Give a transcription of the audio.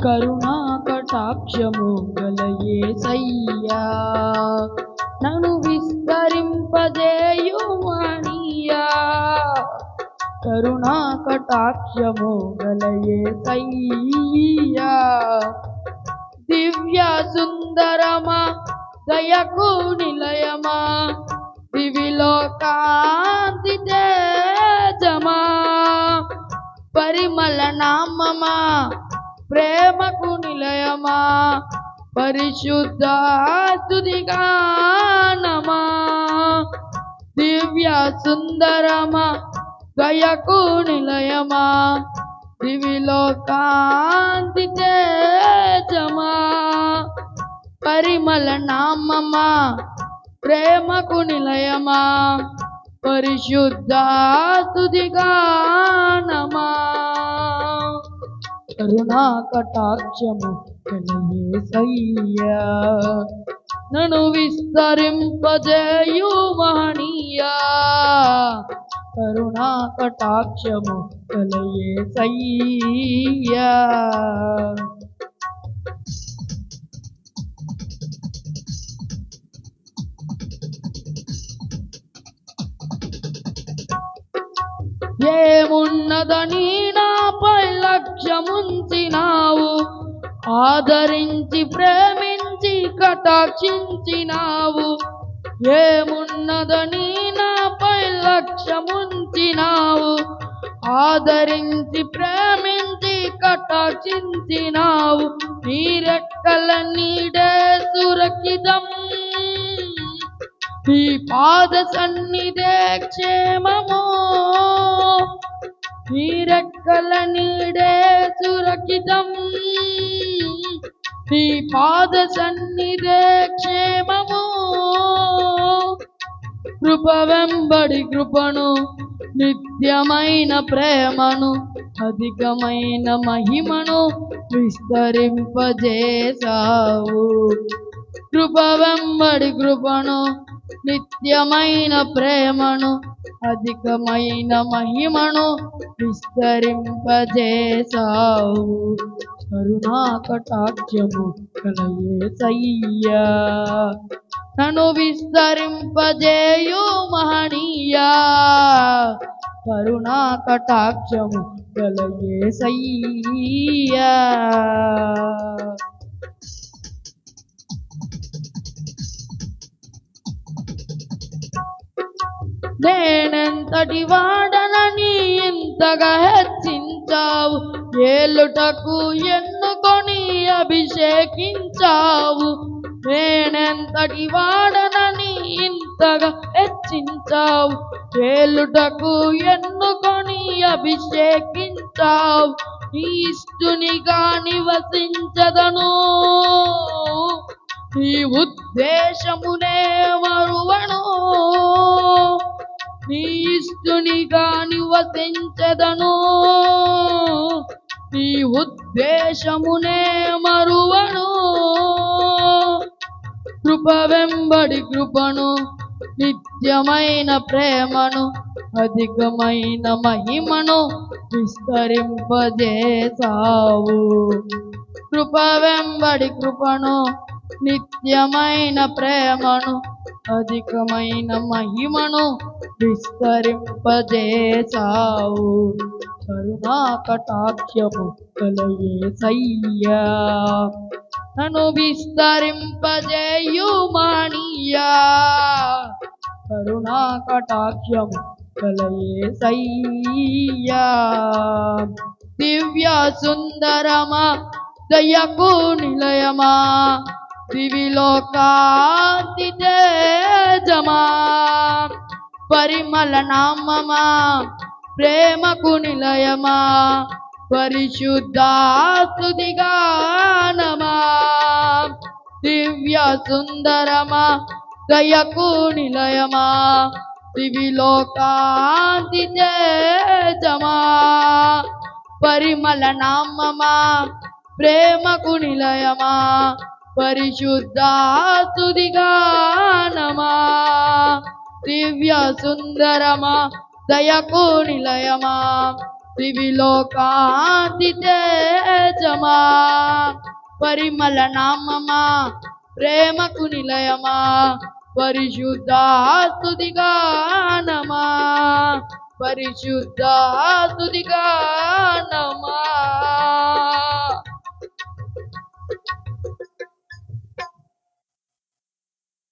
కరుణా కటాక్షము గల యేసయ్యా నన్ను విస్తరింపజేయుమనియా కరుణా కటాక్షము గల యేసయ్యా దివ్య సుందరమా దయకు నిలయమా దివిలో కాంతి తేజమా పరిమళ నామమా ప్రేమకు నిలయమా పరిశుద్ధ స్తుతిగానమా దివ్య సుందరమా దయకు నిలయమా దివిలో కాంతి తేజమా పరిమళ నామమా ప్రేమకు నిలయమా పరిశుద్ధ స్తుతిగానమా కరుణా కటాక్షము గల యేసయ్యా నన్ను విస్తరింపజేయుమనియా కరుణా కటాక్షము గల యేసయ్యా ఏమున్నదని నాపై లక్ష్యముంచినావు ఆదరించి ప్రేమించి కటాక్షించినావు ఏమున్నదని నాపై లక్ష్యముంచినావు ఆదరించి ప్రేమించి కటాక్షించినావు నీ రెక్కల నీడే సురక్షితం నీ పాద సన్నిధే క్షేమము నీ రెక్కల నీడే సురక్షితం నీ పాద సన్నిధే క్షేమము కృప వెంబడి కృపను నిత్యమైన ప్రేమను అధికమైన మహిమను విస్తరింపజేసావు కృప వెంబడి కృపను నిత్యమైన ప్రేమను అధికమైన మహిమను విస్తరింపజేసావు కరుణా కటాక్షము గల యేసయ్యా నన్ను విస్తరింపజేయుమనియా కరుణా కటాక్షము గల యేసయ్యా నేనెంతటి వాడనని ఇంతగా హెచ్చించావు ఏలుటకు ఎన్నుకొని అభిషేకించావు నేనెంతటి వాడనని ఇంతగా హెచ్చించావు ఏలుటకు ఎన్నుకొని అభిషేకించావు నీ ఇష్టునిగా నివసించదను నీ ఉద్దేశమునే మరువను నీ ఇష్టునిగా నివసించదను నీ ఉద్దేశమునే మరువను కృప వెంబడి కృపను నిత్యమైన ప్రేమను అధికమైన మహిమను విస్తరింపజేసావు కృప వెంబడి కృపను నిత్యమైన ప్రేమను అధికమైన మహిమను విస్తరింపజేసావు కరుణా కటాక్షము గల యేసయ్యా నన్ను విస్తరింపజేయుమనియా కరుణా కటాక్షము గల యేసయ్యా దివ్య సుందరమా దయకు నిలయమా దివిలో కాంతి తేజమా పరిమళ నామమా ప్రేమకు నిలయమా పరిశుద్ధ స్తుతిగానమా దివ్య సుందరమా దయకు నిలయమా దివిలో కాంతి తేజమా పరిమళ నామమా ప్రేమకు నిలయమా పరిశుద్ధ స్తుతిగానమా దివ్య సుందరమా దయకు నిలయమా దివిలో కాంతి తేజమా పరిమళ నామమా ప్రేమకు నిలయమా పరిశుద్ధ స్తుతి గానమా పరిశుద్ధ స్తుతి గానమా